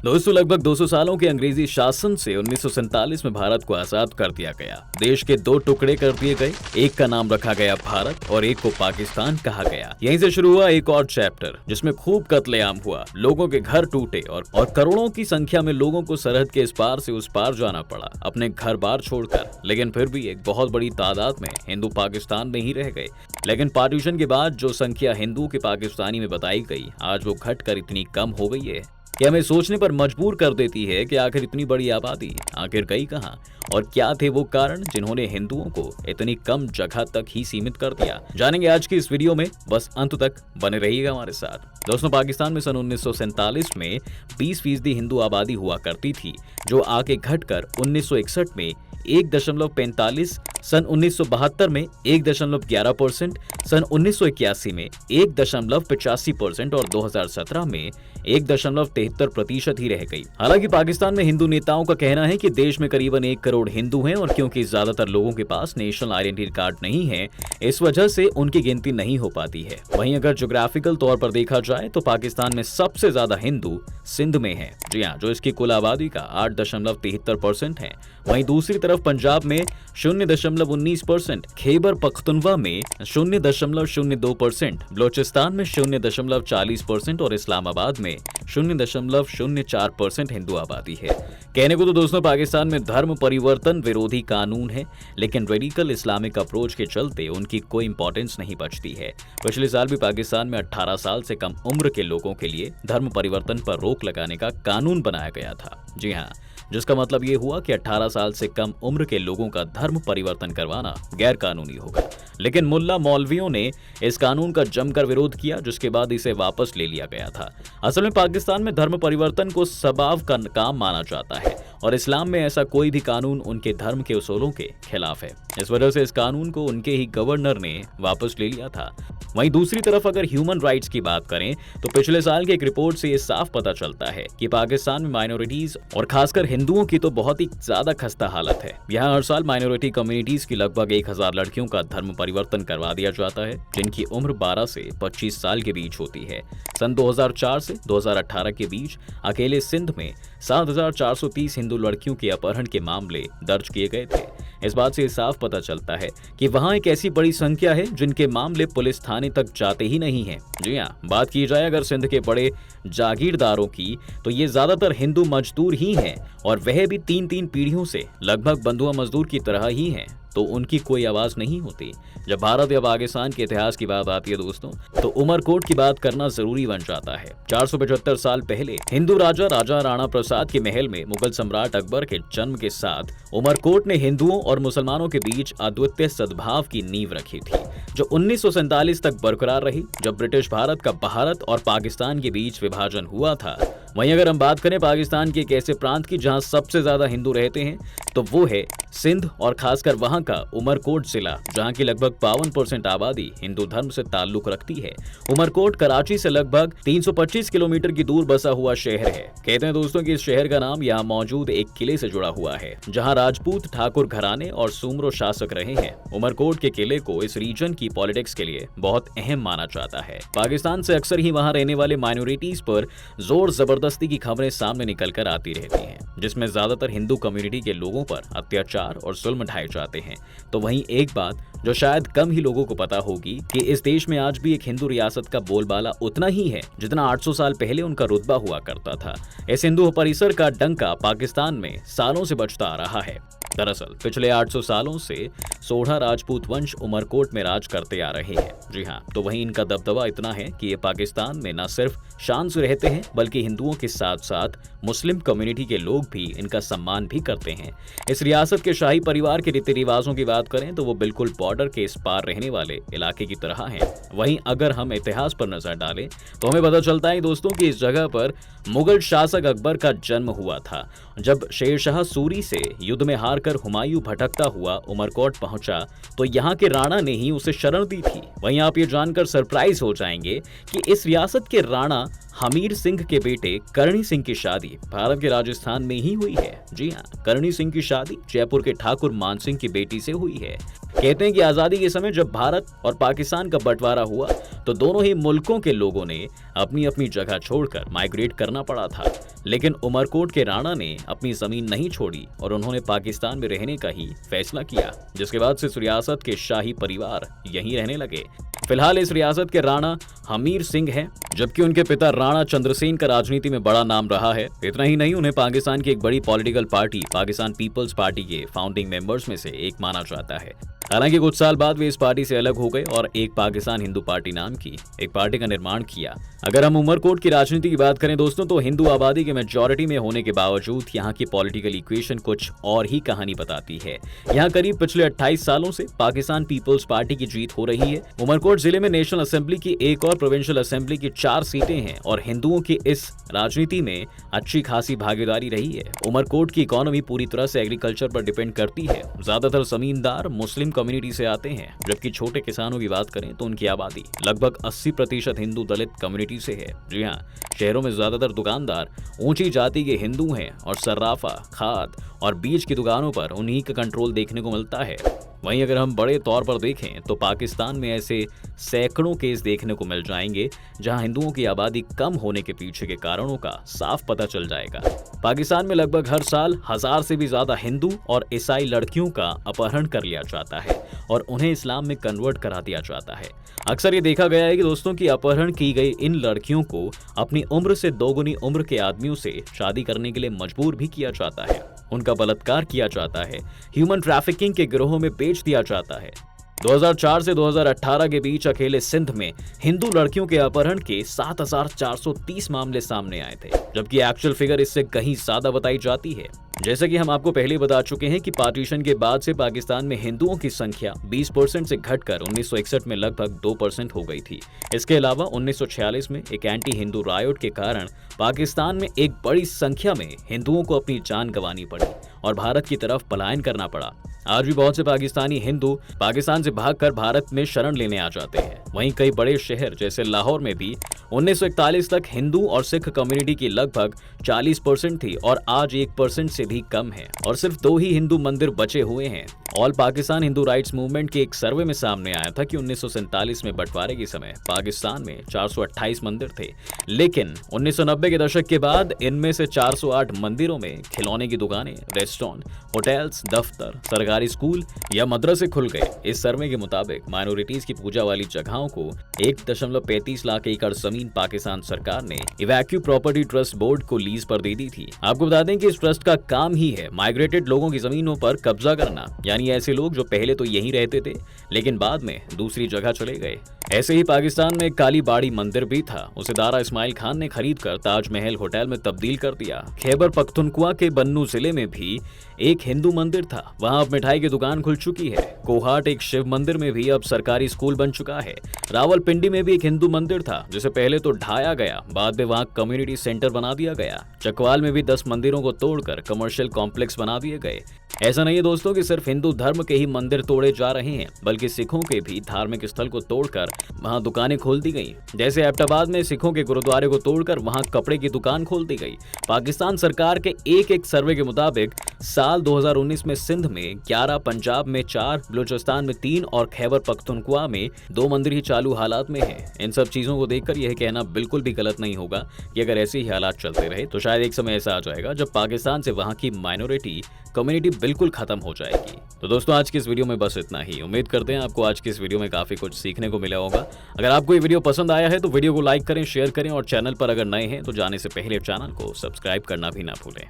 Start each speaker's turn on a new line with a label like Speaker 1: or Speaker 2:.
Speaker 1: दोस्तों, लगभग 200 सालों के अंग्रेजी शासन से 1947 में भारत को आजाद कर दिया गया। देश के दो टुकड़े कर दिए गए, एक का नाम रखा गया भारत और एक को पाकिस्तान कहा गया। यहीं से शुरू हुआ एक और चैप्टर जिसमें खूब कत्लेआम हुआ, लोगों के घर टूटे और करोड़ों की संख्या में लोगों को सरहद के इस पार से उस पार जाना पड़ा अपने घर बार छोड़कर। लेकिन फिर भी एक बहुत बड़ी तादाद में हिंदू पाकिस्तान में ही रह गए। लेकिन पार्टीशन के बाद जो संख्या हिंदू के पाकिस्तानी में बताई गई, आज वो घटकर इतनी कम हो गई है कि हमें सोचने पर मजबूर कर देती है कि आखिर इतनी बड़ी आबादी आखिर गई कहां और क्या थे वो कारण जिन्होंने हिंदुओं को इतनी कम जगह तक ही सीमित कर दिया। जानेंगे आज की इस वीडियो में, बस अंत तक बने रहिएगा हमारे साथ। दोस्तों, पाकिस्तान में सन 1947 में 20% हिंदू आबादी हुआ करती थी, जो आगे घटकर 1961 में 1.45, सन 1972 में 1.11%, सन 1981 में 1.85% और 2017 में 1.73% ही रह गई। हालांकि पाकिस्तान में हिंदू नेताओं का कहना है कि देश में करीबन 1 करोड़ हिंदू हैं और क्योंकि ज्यादातर लोगों के पास नेशनल आइडेंटिटी कार्ड नहीं है, इस वजह से उनकी गिनती नहीं हो पाती है। वहीं अगर ज्योग्राफिकल तौर पर देखा जाए तो पाकिस्तान में सबसे ज्यादा हिंदू सिंध में है, जी हाँ, जो इसकी कुल आबादी का 8.73% है। वहीं दूसरी तरफ पंजाब में 0.19%, खैबर पख्तूनख्वा में 0.02%, बलोचिस्तान में 0.40% और इस्लामाबाद में 0.04% हिंदू आबादी है। कहने को तो दोस्तों पाकिस्तान में धर्म परिवर्तन विरोधी कानून है, लेकिन रेडिकल इस्लामिक अप्रोच के चलते उनकी कोई इंपॉर्टेंस नहीं बचती है। पिछले साल भी पाकिस्तान में 18 साल से कम उम्र के लोगों के लिए धर्म परिवर्तन पर रोक लगाने का कानून बनाया गया था, जी हाँ, जिसका मतलब ये हुआ कि 18 साल से कम उम्र के लोगों का धर्म परिवर्तन करवाना गैर कानूनी होगा। लेकिन मुल्ला मौलवियों ने इस कानून का जमकर विरोध किया, जिसके बाद इसे वापस ले लिया गया था। असल में पाकिस्तान में धर्म परिवर्तन को सबाव का काम माना जाता है और इस्लाम में ऐसा कोई भी कानून उनके धर्म के उसूलों के खिलाफ है। इस वजह से इस कानून को उनके ही गवर्नर ने वापस ले लिया था। वहीं दूसरी तरफ अगर ह्यूमन राइट्स की बात करें तो पिछले साल की एक रिपोर्ट से ये साफ पता चलता है कि पाकिस्तान में माइनॉरिटीज और खासकर हिंदुओं की तो बहुत ही ज्यादा खस्ता हालत है। यहाँ हर साल माइनॉरिटी कम्युनिटीज की लगभग 1000 लड़कियों का धर्म परिवर्तन करवा दिया जाता है, जिनकी उम्र 12 से 25 साल के बीच होती है। सन 2004 से 2018 के बीच अकेले सिंध में 7430 हिंदू लड़कियों के अपहरण के मामले दर्ज किए गए थे। इस बात से साफ पता चलता है कि वहां एक ऐसी बड़ी संख्या है जिनके मामले पुलिस थाने तक जाते ही नहीं हैं। जी हाँ, बात की जाए अगर सिंध के बड़े जागीरदारों की तो ये ज्यादातर हिंदू मजदूर ही हैं और वह भी 3-3 पीढ़ियों से लगभग बंधुआ मजदूर की तरह ही हैं, तो उनकी कोई आवाज नहीं होती। जब भारत या पाकिस्तान के इतिहास की बात आती है दोस्तों, तो उमरकोट की बात करना जरूरी बन जाता है। 475 साल पहले हिंदू राजा राणा प्रसाद के महल में मुगल सम्राट अकबर के जन्म के साथ उमरकोट ने हिंदुओं और मुसलमानों के बीच अद्वितीय सद्भाव की नींव रखी थी, जो 1947 तक बरकरार रही, जब ब्रिटिश भारत का भारत और पाकिस्तान के बीच विभाजन हुआ था। वहीं अगर हम बात करें पाकिस्तान के एक ऐसे प्रांत की जहां सबसे ज्यादा हिंदू रहते हैं, तो वो है सिंध और खासकर वहां का उमरकोट जिला, जहां की लगभग 52% आबादी हिंदू धर्म से ताल्लुक रखती है। उमरकोट कराची से लगभग 325 किलोमीटर की दूर बसा हुआ शहर है। कहते हैं दोस्तों कि इस शहर का नाम यहाँ मौजूद एक किले से जुड़ा हुआ है, जहाँ राजपूत ठाकुर घराने और सुमरो शासक रहे हैं। उमरकोट के किले को इस रीजन की पॉलिटिक्स के लिए बहुत अहम माना जाता है। पाकिस्तान से अक्सर ही वहाँ रहने वाले माइनॉरिटीज पर जोर जबरदस्ती की खबरें सामने निकल कर आती रहती हैं, जिसमें ज्यादातर हिंदू कम्युनिटी के लोगों पर अत्याचार और जुल्म ढाए जाते हैं। तो वहीं एक बात जो शायद कम ही लोगों को पता होगी कि इस देश में आज भी एक हिंदू रियासत का बोलबाला उतना ही है जितना 800 साल पहले उनका रुतबा हुआ करता था। इस हिंदू परिसर का डंका पाकिस्तान में सालों से बजता आ रहा है। दरअसल पिछले 800 सालों से सोढ़ा राजपूत वंश उमरकोट में राज करते आ रहे हैं। जी हाँ, तो वहीं इनका दबदबा इतना है कि ये पाकिस्तान में न सिर्फ शान से रहते हैं, बल्कि हिंदुओं के साथ साथ मुस्लिम कम्युनिटी के लोग भी इनका सम्मान भी करते हैं। इस रियासत के शाही परिवार के रीति रिवाजों की बात करें तो वो बिल्कुल बॉर्डर के इस पार रहने वाले इलाके की तरह हैं। वहीं अगर हम इतिहास पर नजर डालें तो हमें पता चलता है दोस्तों कि इस जगह पर मुगल शासक अकबर का जन्म हुआ था। जब शेरशाह सूरी से युद्ध में हारकर हुमायूं भटकता हुआ उमरकोट पहुंचा तो यहाँ के राणा ने ही उसे शरण दी थी। वहीं आप ये जानकर सरप्राइज हो जाएंगे कि इस रियासत के राणा हमीर सिंह के बेटे करणी सिंह की शादी भारत के राजस्थान में ही हुई है। जी हाँ, करणी सिंह की शादी जयपुर के ठाकुर मान सिंह की बेटी से हुई है। कहते हैं कि आजादी के समय जब भारत और पाकिस्तान का बंटवारा हुआ तो दोनों ही मुल्कों के लोगों ने अपनी अपनी जगह छोड़कर माइग्रेट करना पड़ा था। लेकिन उमरकोट के राणा ने अपनी जमीन नहीं छोड़ी और उन्होंने पाकिस्तान में रहने का ही फैसला किया, जिसके बाद से इस रियासत के शाही परिवार यहीं रहने लगे। फिलहाल इस रियासत के राणा हमीर सिंह हैं, जबकि उनके पिता राणा चंद्रसेन का राजनीति में बड़ा नाम रहा है। इतना ही नहीं, उन्हें पाकिस्तान की एक बड़ी political party Pakistan peoples party के फाउंडिंग मेंबर्स में से एक माना जाता है। हालांकि कुछ साल बाद वे इस पार्टी से अलग हो गए और एक पाकिस्तान हिंदू पार्टी नाम की एक पार्टी का निर्माण किया। अगर हम उमरकोट की राजनीति की बात करें दोस्तों, तो हिंदू आबादी के मेजॉरिटी में होने के बावजूद यहाँ की पॉलिटिकल इक्वेशन कुछ और ही कहानी बताती है। यहाँ करीब पिछले 28 सालों से पाकिस्तान पीपल्स पार्टी की जीत हो रही है। उमरकोट जिले में नेशनल असेंबली की एक और प्रोविंशियल असेंबली की 4 सीटें हैं और हिंदुओं की इस राजनीति में अच्छी खासी भागीदारी रही है। उमरकोट की इकोनॉमी पूरी तरह से एग्रीकल्चर पर डिपेंड करती है। ज्यादातर जमींदार मुस्लिम कम्युनिटी से आते हैं, जबकि छोटे किसानों की बात करें तो उनकी आबादी लगभग 80% हिंदू दलित कम्युनिटी से है। जी हाँ, शहरों में ज्यादातर दुकानदार ऊंची जाति के हिंदू हैं और सर्राफा, खाद और बीज की दुकानों पर उन्हीं का कंट्रोल देखने को मिलता है। वहीं अगर हम बड़े तौर पर देखें तो पाकिस्तान में ऐसे सैकड़ों केस देखने को मिल जाएंगे जहां हिंदुओं की आबादी कम होने के पीछे के कारणों का साफ पता चल जाएगा। पाकिस्तान में लगभग हर साल 1000 से भी ज्यादा हिंदू और ईसाई लड़कियों का अपहरण कर लिया जाता है और उन्हें इस्लाम में कन्वर्ट करा दिया जाता है। अक्सर ये देखा गया है कि दोस्तों की अपहरण की गई इन लड़कियों को अपनी उम्र से दोगुनी उम्र के आदमियों से शादी करने के लिए मजबूर भी किया जाता है, उनका बलात्कार किया जाता है, ह्यूमन ट्रैफिकिंग के गिरोहों में बेच दिया जाता है। 2004 से 2018 के बीच अकेले सिंध में हिंदू लड़कियों के अपहरण के 7430 मामले सामने आए थे, जबकि एक्चुअल फिगर इससे कहीं ज्यादा बताई जाती है। जैसा कि हम आपको पहले बता चुके हैं कि पार्टीशन के बाद से पाकिस्तान में हिंदुओं की संख्या 20% से घटकर 1961 में लगभग 2% हो गई थी। इसके अलावा 1946 में एक एंटी हिंदू रायोट के कारण पाकिस्तान में एक बड़ी संख्या में हिंदुओं को अपनी जान गंवानी पड़ी और भारत की तरफ पलायन करना पड़ा। आज भी बहुत से पाकिस्तानी हिंदू पाकिस्तान से भागकर भारत में शरण लेने आ जाते हैं। वहीं कई बड़े शहर जैसे लाहौर में भी 1941 तक हिंदू और सिख कम्युनिटी की लगभग 40% थी और आज 1% से भी कम है और सिर्फ 2 ही हिंदू मंदिर बचे हुए हैं। All Pakistan Hindu rights movement के एक सर्वे में सामने आया था कि 1947 में बंटवारे के समय पाकिस्तान में 428 मंदिर थे, लेकिन 1990 के दशक के बाद इनमें से 408 मंदिरों में खिलौने की दुकानें, रेस्टोरेंट, होटल्स, दफ्तर, सरकारी स्कूल या मदरसे खुल गए। इस सर्वे के मुताबिक माइनॉरिटीज की पूजा वाली जगहों को 1.35 लाख एकड़ जमीन पाकिस्तान सरकार ने इवैक्यू प्रॉपर्टी ट्रस्ट बोर्ड को लीज पर दे दी थी। आपको बता दें कि इस ट्रस्ट का काम ही है माइग्रेटेड लोगों की जमीनों पर कब्जा करना, यानी ऐसे लोग जो पहले तो यहीं रहते थे लेकिन बाद में दूसरी जगह चले गए। ऐसे ही पाकिस्तान में काली बाड़ी मंदिर भी था, उसे दारा इस्माइल खान ने खरीदकर ताजमहल होटल में तब्दील कर दिया। खैबर पख्तूनख्वा के बन्नू जिले में भी एक हिंदू मंदिर था, वहां अब मिठाई की दुकान खुल चुकी है। कोहाट एक शिव मंदिर में भी अब सरकारी स्कूल बन चुका है। रावलपिंडी में भी एक हिंदू मंदिर था जिसे पहले तो ढाया गया, बाद में वहां कम्युनिटी सेंटर बना दिया गया। चकवाल में भी 10 मंदिरों को तोड़कर कमर्शियल कॉम्प्लेक्स बना दिए गए। ऐसा नहीं है दोस्तों कि सिर्फ हिंदू धर्म के ही मंदिर तोड़े जा रहे हैं, बल्कि सिखों के भी धार्मिक स्थल को तोड़कर वहां दुकानें खोल दी गई। जैसे एबटाबाद में सिखों के गुरुद्वारे को तोड़कर वहां कपड़े की दुकान खोल दी गई। पाकिस्तान सरकार के एक सर्वे के मुताबिक साल 2019 में सिंध में 11, पंजाब में 4, बलूचिस्तान में 3 और खैबर पख्तूनख्वा में 2 मंदिर ही चालू हालात में है। इन सब चीजों को देखकर यह कहना बिल्कुल भी गलत नहीं होगा कि अगर ऐसे ही हालात चलते रहे तो शायद एक समय ऐसा आ जाएगा जब पाकिस्तान से वहां की माइनॉरिटी कम्युनिटी बिल्कुल खत्म हो जाएगी। तो दोस्तों आज की इस वीडियो में बस इतना ही। उम्मीद करते हैं आपको आज की इस वीडियो में काफी कुछ सीखने को मिला होगा। अगर आपको ये वीडियो पसंद आया है तो वीडियो को लाइक करें, शेयर करें और चैनल पर अगर नए हैं तो जाने से पहले चैनल को सब्सक्राइब करना भी ना भूलें।